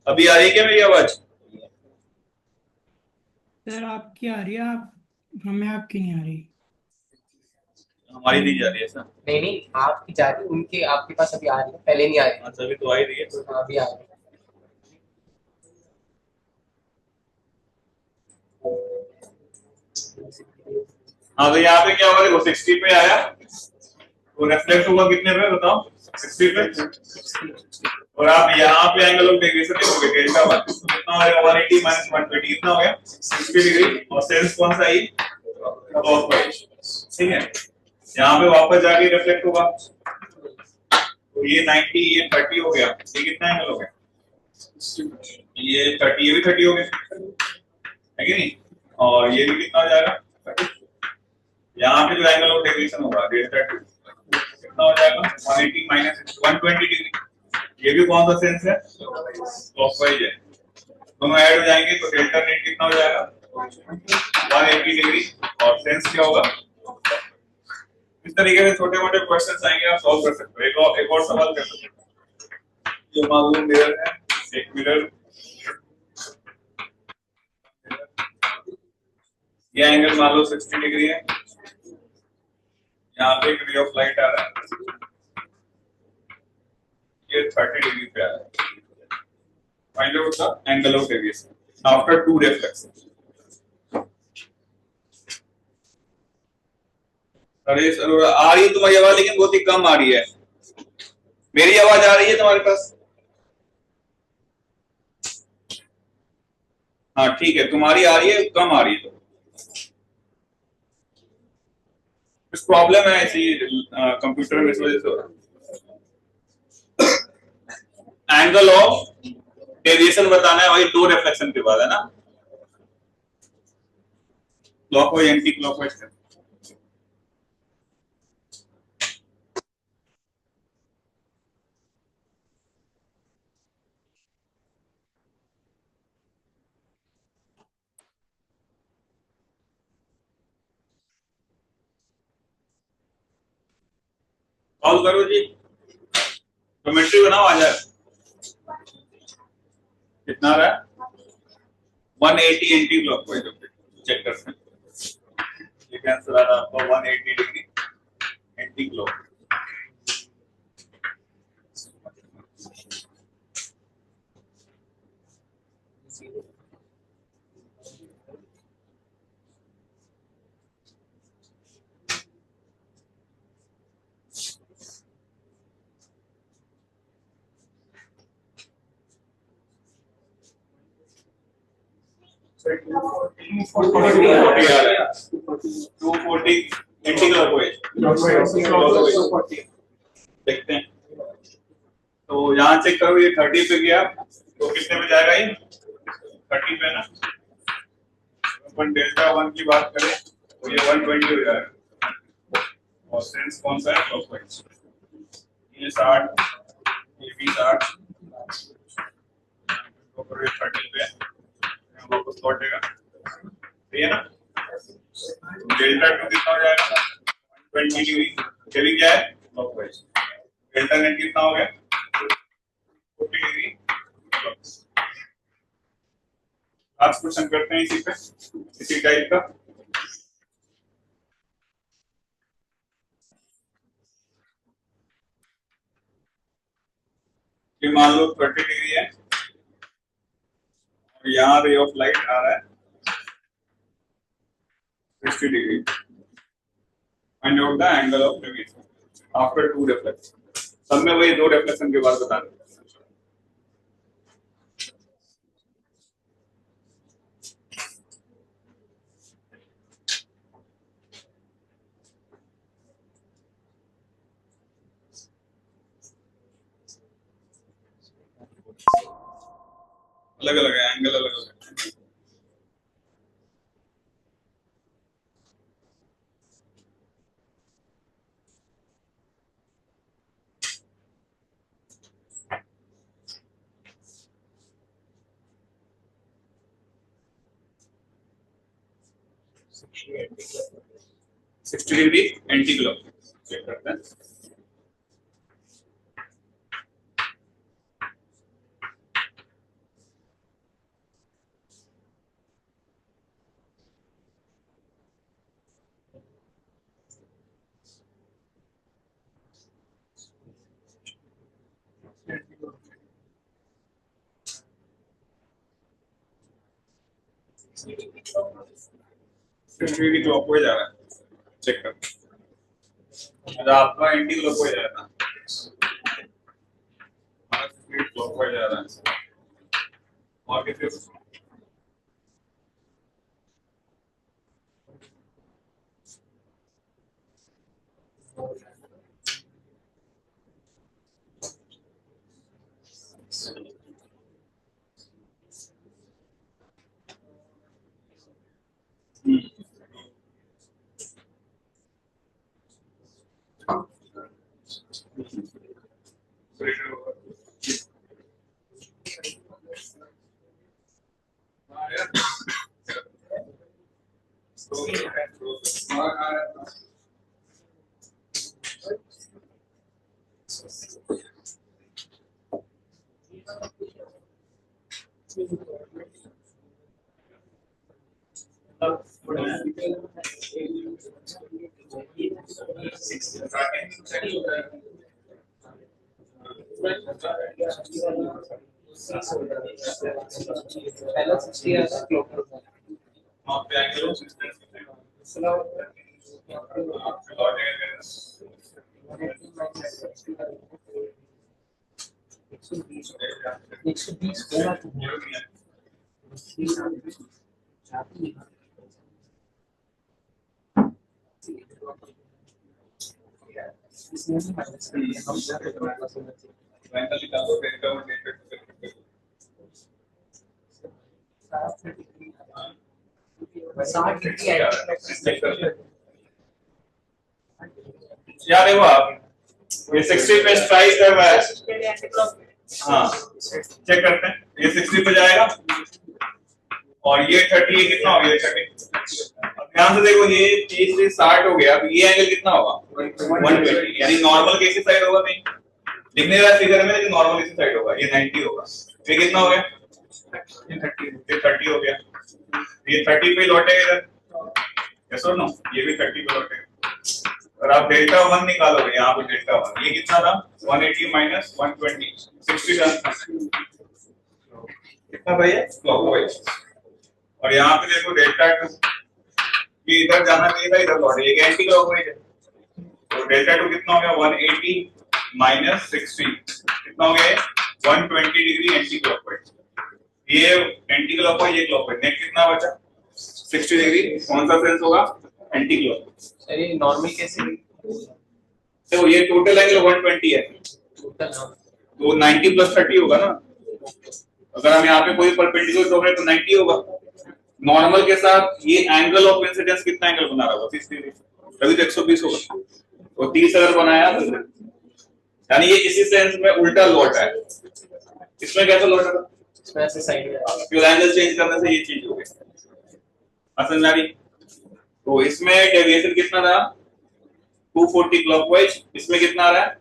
अभी आ रही है क्या मेरी आवाज? सर आपकी आ रही है, आप हमें आपकी नहीं आ रही। हमारी नहीं जा रही है सर। नहीं नहीं, आपकी जा रही है, उनके आपके पास अभी आ रही है, पहले नहीं आ रही। अच्छा, अभी तो आ ही रही है। हाँ, अभी आ रही है। हाँ, तो यहाँ पे क्या होगा, देखो 60 पे आया तो रिफ्लेक्ट होगा कितने पे बताओ? 60 पे। और आप यहाँ पे एंगल ऑफ डेविएशन देखोगे डेल्टा 1 कितना हो गया, 180 माइनस 120 कितना हो गया, 60 डिग्री। और सेंस कौन सा है? क्लॉकवाइज। ठीक है, यहाँ पे वापस जाके रिफ्लेक्ट होगा तो ये 90, ये 30 हो गया। ये कितना एंगल हो गया? ये 30, ये भी 30 हो गया, है कि नहीं? और ये भी कितना हो जाएगा? 30। यहाँ पे जो एंगल ऑफ डेविएशन होगा डेल्टा 2 कितना हो जाएगा? 180 माइनस 120 डिग्री। ये भी कौन सा सेंस है? क्लॉकवाइज है। दोनों ऐड हो जाएंगे तो डेल्टा नेट कितना हो जाएगा? 180 डिग्री। और सेंस क्या होगा? इस तरीके से छोटे मोटे क्वेश्चंस आएंगे, आप सॉल्व कर सकते हो। एक और सवाल कर सकते हो। ये मान लो मिरर है, एक मिरर, ये एंगल मान लो 60 डिग्री है, यहाँ पे एक रे ऑफ लाइट आ रहा है, ये 30 डिग्री पे आ रहा है। Find out the angle of deviation after two reflections. अरे सर, आ रही है तुम्हारी आवाज लेकिन बहुत ही कम आ रही है। मेरी आवाज आ रही है तुम्हारे पास? हाँ ठीक है, तुम्हारी आ रही है, कम आ रही है। तो कुछ प्रॉब्लम है ऐसी कंप्यूटर में, इस वजह से हो रहा है। एंगल ऑफ डेविएशन बताना है, वही दो रिफ्लेक्शन के बाद, है ना? Clockwise anti clockwise. सॉल्व करो जी, ज्योमेट्री बनाओ, आ जाए। कितना आ रहा है? 180 एंटी क्लॉकवाइज। चेक करते हैं। ये आंसर आ रहा है आपका 180 डिग्री एंटी क्लॉक। देखते हैं। तो यहाँ चेक करो, ये 30 पे गया तो कितने पे जाएगा? ये 30 पे ना। अपन डेल्टा 1 की बात करें तो ये 120 हो जाएगा। और सेंस कौन सा है? क्लॉकवाइज। ये 60, ये भी 60, तो फिर ये 30 पे वापस लौटेगा, सही है ना? डेल्टा 2 कितना हो जाएगा? 120 डिग्री। ये भी क्या है? क्लॉकवाइज। डेल्टा नेट कितना हो गया? 40 डिग्री। आज क्वेश्चन करते हैं इसी पे, इसी टाइप का। ये मान लो 30 डिग्री है और यहाँ रे ऑफ लाइट आ रहा है 60 degree. Find out the angle of deviation after two reflection. सब में वही दो रिफ्लेक्शन के बाद बता रहे हैं। अलग अलग है एंगल, अलग अलग है। Sixty degree anti clock. Check करते हैं। की क्लॉकवाइज आ रहा है, चेक कर। आपका एंटी क्लॉकवाइज आ रहा है, क्लॉकवाइज आ रहा है, और किसी पहला 60 आ रहा क्लॉक वहाँ पे एंगल हो 120 होगा तो इसमें भी माइनस हम एंगल निकालो, डेल्टा और डेल्टा यार देखो आप ये 60 पे स्ट्राइक कर रहा है, हाँ चेक करते हैं, ये 60 पे जाएगा और ये 30 कितना हो गया, 30। अब ध्यान से देखो ये 30 से 60 हो गया, अब ये एंगल कितना होगा 120, यानी नॉर्मल कैसी साइड होगा, नहीं लिखने वाला फिगर में लेकिन नॉर्मल कैसी साइड होगा, ये 90 होगा। ये कितना हो गया, ये 30 हो गया, ये 30 पे लौटेगा इधर, यस और नो, ये भी 30 पे लौटेगा। और आप डेल्टा 1 निकालोगे, यहाँ पे डेल्टा 1 ये कितना था 180 माइनस 120 60 कितना भाई है क्लॉकवाइज। और यहाँ पे देखो डेल्टा 2 ये इधर जाना चाहिए था, इधर लौटे, ये एंटी क्लॉकवाइज है, तो डेल्टा 2 कितना हो गया 180 माइनस 60 कितना हो गया 120 डिग्री एंटी क्लॉकवाइज। ये एंटी क्लॉकवाइज, ये क्लॉकवाइज, नेट कितना बचा 60 डिग्री, कौन सा सेंस होगा एंटी क्लॉकवाइज। अरे नॉर्मल कैसे देखो ये टोटल एंगल 120 है, तो 90 प्लस 30 होगा ना, अगर हम यहाँ पे कोई परपेंडिकुलर ड्रॉ करें तो 90 होगा। नॉर्मल के साथ ये एंगल ऑफ इंसिडेंस कितना एंगल बना रहा होगा 60 डिग्री, तभी तो 120 होगा, तो 30 अगर बनाया तो यानी ये इसी सेंस में उल्टा लौटा है। इसमें कैसा लौटा था, इसमें ऐसे साइड में क्यों एंगल चेंज करने से ये चीज हो गई असल जारी। तो इसमें डेविएशन कितना था 240 क्लॉकवाइज, इसमें कितना आ रहा है,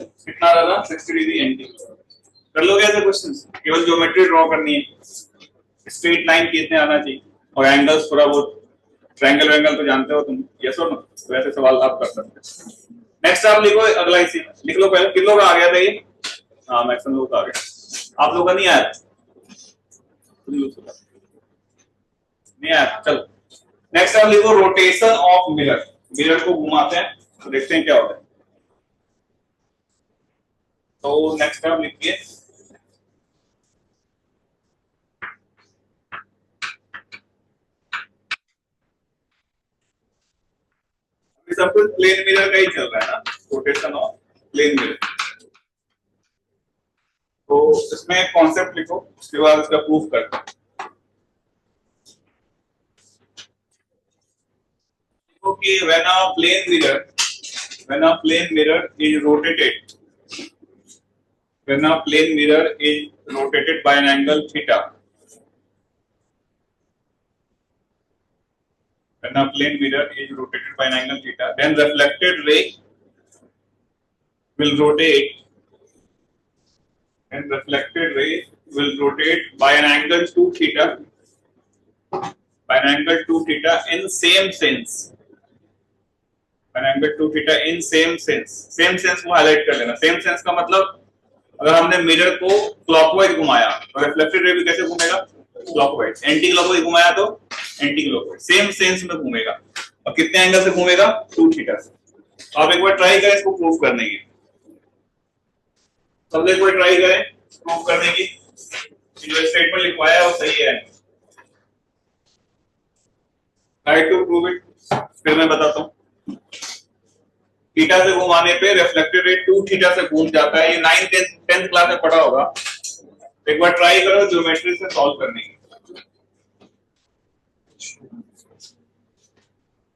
कितना आ रहा था 60 डिग्री एंटी। कर लोगे ऐसे क्वेश्चंस, केवल ज्योमेट्री ड्रॉ करनी है, स्ट्रेट लाइन कितने आना चाहिए और एंगल्स थोड़ा बहुत, ट्रायंगल वैंगल तो जानते हो तुम, यस और नो, तो ऐसे सवाल आप कर सकते हैं। नेक्स्ट आप लिखो अगला, इसी लिख लो पहले, किन लोग आ गया था ये, हाँ मैक्सिमम लोग आ गया, आप लोग का नहीं आया, तुम लोग नहीं आया, चलो नेक्स्ट आप लिखो रोटेशन ऑफ मिरर, मिरर को घुमाते हैं तो देखते हैं क्या होता है। तो नेक्स्ट आप लिखिए सब कुछ प्लेन मिरर का ही चल रहा है ना, रोटेशन ऑफ प्लेन मिरर। तो इसमें एक कॉन्सेप्ट लिखो, उसके बाद इसका प्रूफ करते हैं। कि when a plane mirror is rotated, when a plane mirror is rotated by an angle theta, when a plane mirror is rotated by an angle theta, then reflected ray will rotate, and reflected ray will rotate by an angle 2 theta, by an angle 2 theta in same sense, by an angle 2 theta in same sense. same sense को highlight कर लेना. same sense का मतलब अगर हमने mirror को clockwise घुमाया तो रिफ्लेक्टेड रे भी कैसे घूमेगा? क्लॉकवाइज. एंटी क्लॉकवाइज घुमाया तो एंटी क्लॉकवाइज. सेम सेंस में घूमेगा. और कितने एंगल से घूमेगा? 2 थीटा से. तो आप एक बार ट्राई करें इसको प्रूव करने की. सब एक बार ट्राई करें प्रूव करने की. जो स्टेटमेंट लिखवाया है वो सही है. Try to prove it. फिर मैं बताता हूँ. थीटा से घुमाने पे रिफ्लेक्टेड रे 2 थीटा से घूम जाता है. ये 9th 10th क्लास में पढ़ा होगा. एक बार ट्राई करो ज्योमेट्री से सॉल्व करने की.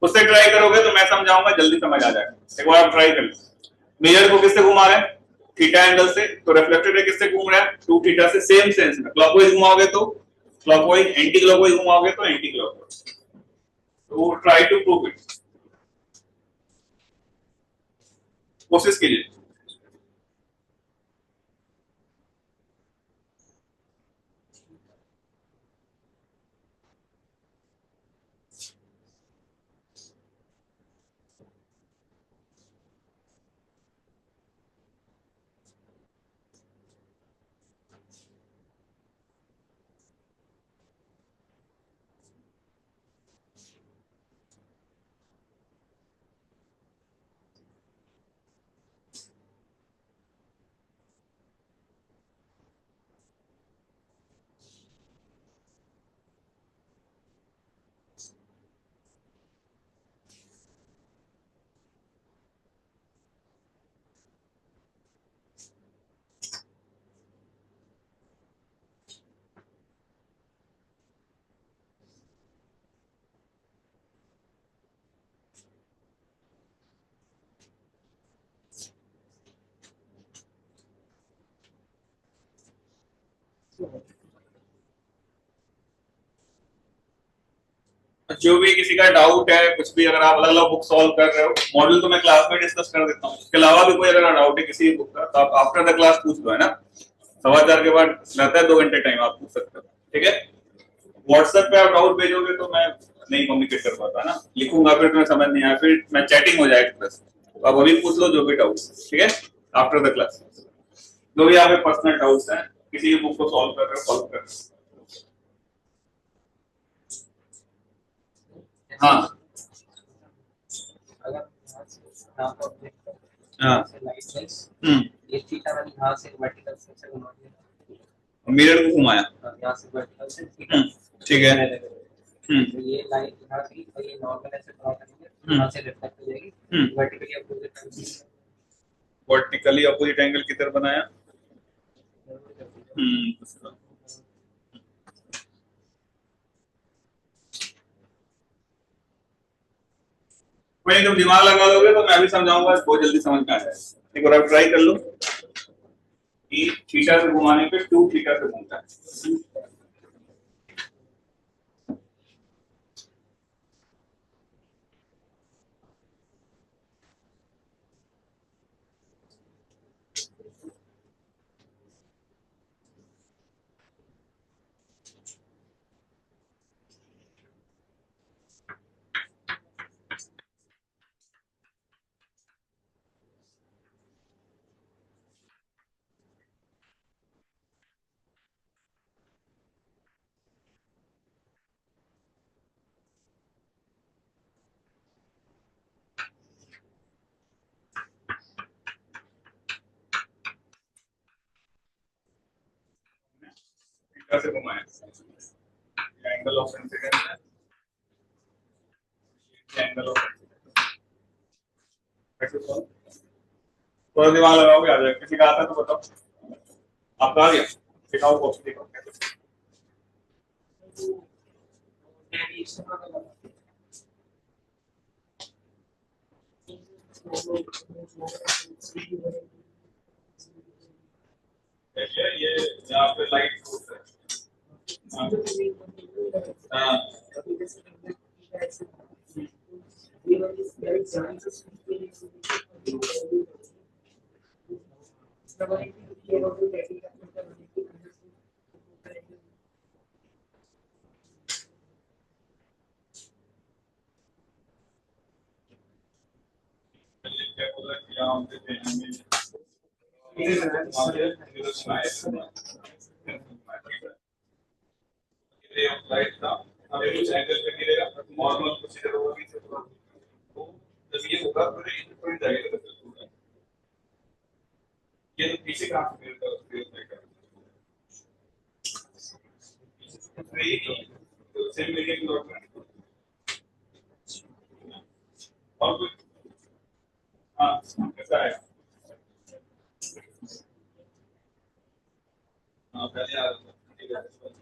उससे ट्राई करोगे तो मैं समझाऊंगा, जल्दी समझ आ जाएगा. एक बार आप ट्राई कर लो. मिरर को किससे घुमा रहे हैं? थीटा एंगल से. तो रिफ्लेक्टेड रे किससे घूम रहा है? 2 थीटा से. सेम सेंस में क्लॉकवाइज घुमाओगे तो क्लॉकवाइज, एंटी क्लॉकवाइज घुमाओगे तो एंटी क्लॉकवाइज. तो ट्राई टू प्रूव इट. कोशिश कीजिए. जो भी किसी का डाउट है, कुछ भी, अगर आप अलग अलग बुक सॉल्व कर रहे हो, मॉडल तो मैं क्लास में डिस्कस कर देता हूँ. उसके अलावा भी कोई अगर डाउट है किसी बुक का तो आप आफ्टर द क्लास पूछ लो, है ना. 4:15 के बाद रहता है 2 घंटे टाइम, आप पूछ सकते हो. ठीक है. व्हाट्सएप पे आप डाउट भेजोगे तो मैं नहीं कम्युनिकेट कर पाता ना. लिखूंगा फिर तुम्हें समझ नहीं आया, फिर मैं चैटिंग हो जाएगी बस. तो आप अभी पूछ लो जो भी डाउट. ठीक है. आफ्टर द क्लास जो भी आपके पर्सनल डाउट्स हैं, किसी भी बुक को सॉल्व कर रहे हो, सॉल्व कर. हाँ हाँ. ये थीटा वाली यहाँ से वर्टिकल से घुमा दिया, मिरर को घुमाया. यहाँ से वर्टिकल से थीटा. ठीक है. तो ये लाइन यहाँ की और ये नॉर्मल ऐसे ड्रॉ करेंगे, यहाँ से रिफ्लेक्ट हो जाएगी. Vertically opposite, vertically opposite angle की तरफ बनाया. मैं जब दिमाग लगा लोगे तो मैं भी समझाऊंगा, बहुत जल्दी समझ में आ जाएगा. एक बार आप ट्राई कर लो कि थीटा से घुमाने पे 2 थीटा से घूमता है. थीटा से घुमाया, एंगल ऑफ इंसिडेंस है, एंगल ऑफ इंसिडेंस. थोड़ा दिमाग लगाओगे आ जाएगा. किसी का आता है तो बताओ. आपका आ गया? दिखाओ कॉपी दिखाओ. ये यहाँ पे लाइट सोर्स है. हाँ. क्या बोला कि यहाँ पे फ्लाइट था अभी कुछ एंगल पे गिरेगा नॉर्मल कुछ इधर होगा पीछे तो जब ये होगा तो थोड़ी जाएगा तो होगा ये तो पीछे कहाँ से गिरता है तो सेम मीडियम लॉट में और कुछ हाँ कैसा है हाँ पहले आ रहा था ठीक है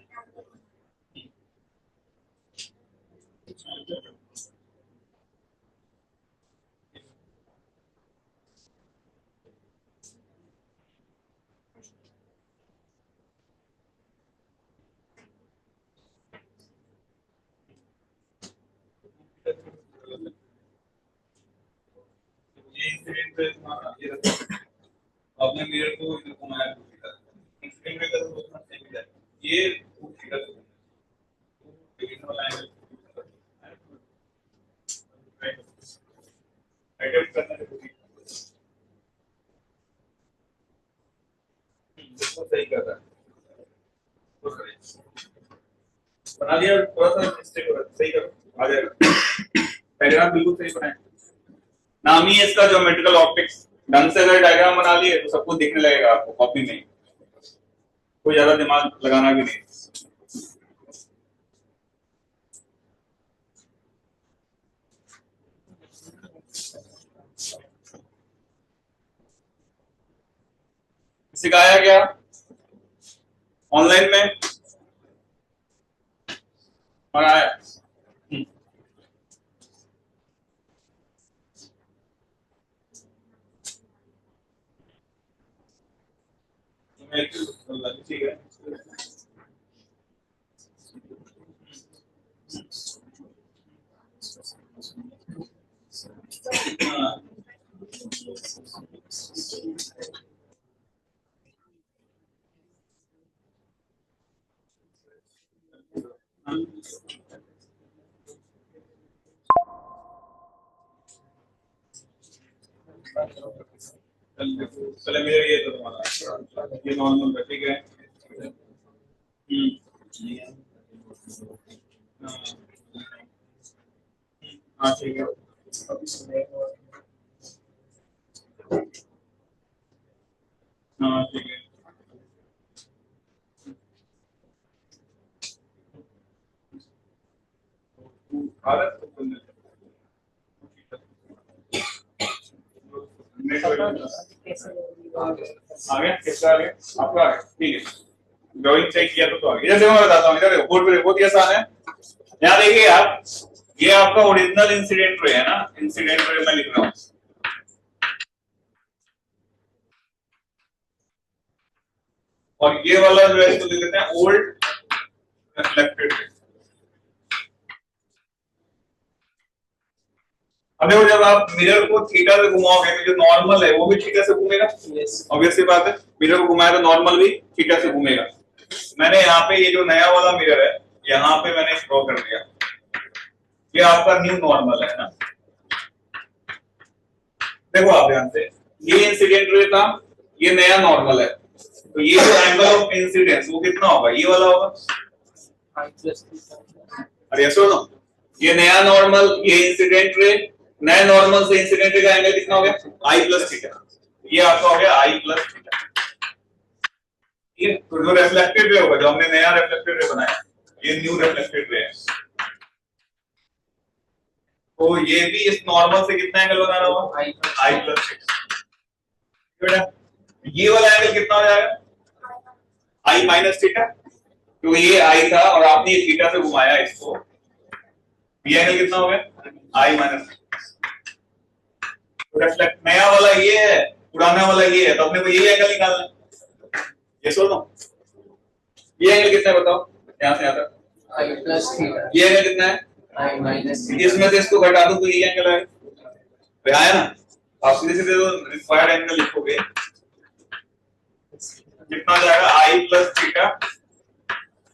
ये इंसिडेंट पे तुम्हारा ये रखा आपने मेरे को इधर घुमाया इंसिडेंट पे तो उतना सही है ये ठीक है लेकिन वाला एंगल अटेम्प्ट करना है बिल्कुल सही कर रहा है बना लिया थोड़ा सा मिस्टेक हो रहा है सही करो आ जाएगा पैराग्राफ बिल्कुल सही बनाए नाम ही है इसका ज्योमेट्रिकल ऑप्टिक्स ढंग से अगर डायग्राम बना लिए तो सब कुछ दिखने लगेगा आपको कॉपी में कोई ज्यादा दिमाग लगाना भी नहीं सिखाया गया ऑनलाइन में पढ़ाया ठीक है चले मेरा ये तो तुम्हारा ये नॉर्मल है ठीक है हाँ ठीक है हाँ ठीक है भारत आगे कैसा आगे आपको आगे ठीक है ड्राइंग चेक किया तो आगे इधर देखो मैं बताता हूँ इधर देखो बोर्ड पे बहुत ही आसान है यहाँ देखिए आप ये आपका ओरिजिनल इंसिडेंट रे है ना इंसिडेंट रे मैं लिख रहा हूँ और ये वाला जो है इसको लिख देते हैं ओल्ड रिफ्लेक्टेड रे अब देखो जब आप मिरर को थीटा से घुमाओगे तो जो नॉर्मल है वो भी थीटा से घूमेगा ऑब्वियस सी बात है मिरर को घुमाया तो नॉर्मल भी थीटा से घूमेगा मैंने यहाँ पे ये जो नया वाला मिरर है यहाँ पे मैंने ड्रॉ कर दिया ये आपका न्यू नॉर्मल है ना देखो आप ध्यान से ये इंसिडेंट रे था ये नया नॉर्मल है तो ये जो एंगल ऑफ इंसिडेंस वो कितना होगा ये वाला होगा अरे सुनो ये नया नॉर्मल ये इंसिडेंट रे नए नॉर्मल से इंसिडेंट का एंगल कितना हो गया i प्लस थीटा ये आपका हो गया i प्लस थीटा ये तो जो रिफ्लेक्टेड रे होगा जो हमने नया रिफ्लेक्टेड रे बनाया ये न्यू रिफ्लेक्टेड रे है तो ये भी इस नॉर्मल से कितना एंगल बनाना होगा i प्लस थीटा बेटा ये वाला एंगल कितना हो जाएगा i माइनस थीटा तो ये i था और आपने ये थीटा से घुमाया इसको ये एंगल कितना हो गया i माइनस रिफ्लेक्ट नया वाला ये है पुराना वाला ये है तो अपने को ये एंगल निकालना है ये सुनो ये एंगल कितना है बताओ यहां से यहां तक i प्लस थीटा ये एंगल कितना है I minus इसमें से इसको घटा दो तो ये एंगल आएगा, वे आया ना। आप सीधे सीधे तो रिक्वायर्ड एंगल लिखोगे, कितना जाएगा आई प्लस थीटा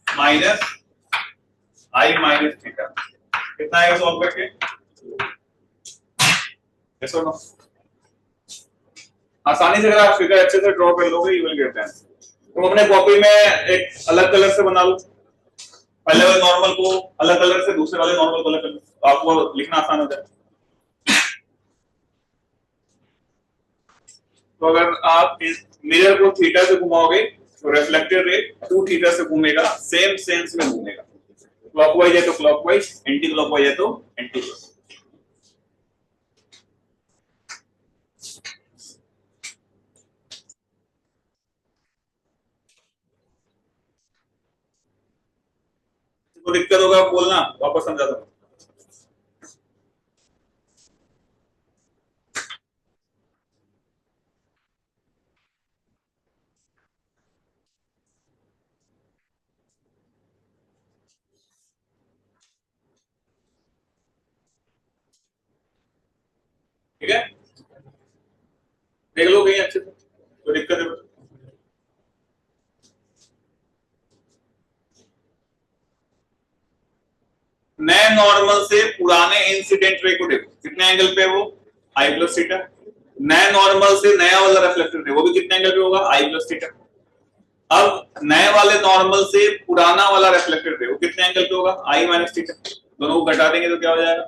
माइनस आई माइनस थीटा, कितना आएगा सॉल्व करके? यस और नो? आसानी से अगर आप फिगर अच्छे से ड्रॉ कर लोगे यू विल गेट दैट। तुम अपने कॉपी में एक अलग कलर से बना लो, पहले वाले नॉर्मल को अलग कलर से, दूसरे वाले नॉर्मल को अलग कलर, तो आपको लिखना आसान हो जाए। तो अगर आप इस मिरर को थीटा से घुमाओगे तो रिफ्लेक्टेड रे 2 थीटा से घूमेगा, सेम सेंस में घूमेगा, क्लॉकवाइज है तो क्लॉकवाइज, एंटी क्लॉकवाइज है तो एंटी क्लॉकवाइज। तो दिक्कत होगा बोलना, वापस समझा दूंगा। ठीक है, देख लो कहीं अच्छे से, तो दिक्कत है। नए नॉर्मल से पुराने इंसिडेंट रे को देखो, कितने एंगल पे है वो? आई प्लस थीटा। नए नॉर्मल से नया वाला रिफ्लेक्टेड रे वो भी कितने एंगल पे होगा? आई प्लस थीटा। अब नए वाले नॉर्मल से पुराना वाला रिफ्लेक्टेड रे वो कितने एंगल पे होगा? आई माइनस थीटा। दोनों को घटा देंगे तो क्या हो जाएगा?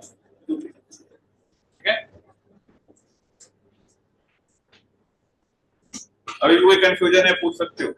ठीक है, अभी कोई कंफ्यूजन है पूछ सकते हो।